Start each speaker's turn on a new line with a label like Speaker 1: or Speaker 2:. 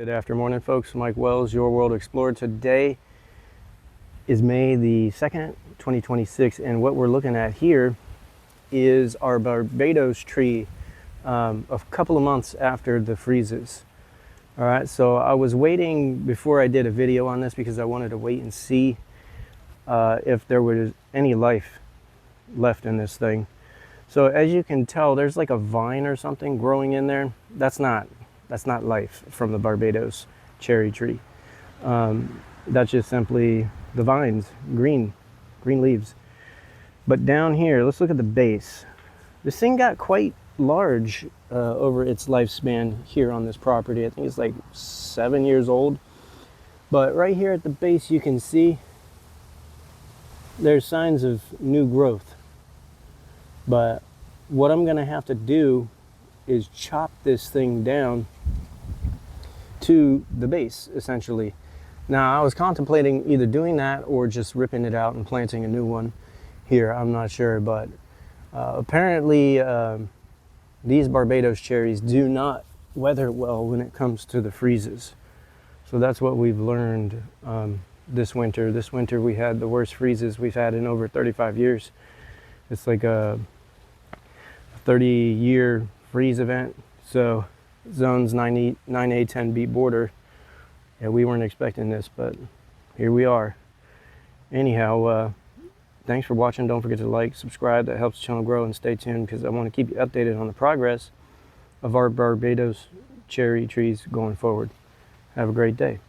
Speaker 1: Good afternoon, folks. Mike Wells, Your World Explored. Today is May the 2nd, 2026, and what we're looking at here is our Barbados tree a couple of months after the freezes. All right, so I was waiting before I did a video on this because I wanted to wait and see if there was any life left in this thing. So as you can tell, there's like a vine or something growing in there. That's not life from the Barbados cherry tree. That's just simply the vines, green leaves. But down here, let's look at the base. This thing got quite large over its lifespan here on this property. I think it's like 7 years old. But right here at the base, you can see there's signs of new growth. But what I'm gonna have to do is chop this thing down to the base, essentially. Now, I was contemplating either doing that or just ripping it out and planting a new one here. I'm not sure, but apparently these Barbados cherries do not weather well when it comes to the freezes. So that's what we've learned this winter. This winter we had the worst freezes we've had in over 35 years. It's like a 30-year freeze event. So zones 9A, 10B border. Yeah, we weren't expecting this, but here we are. Anyhow, thanks for watching. Don't forget to like, subscribe. That helps the channel grow, and stay tuned because I want to keep you updated on the progress of our Barbados cherry trees going forward. Have a great day.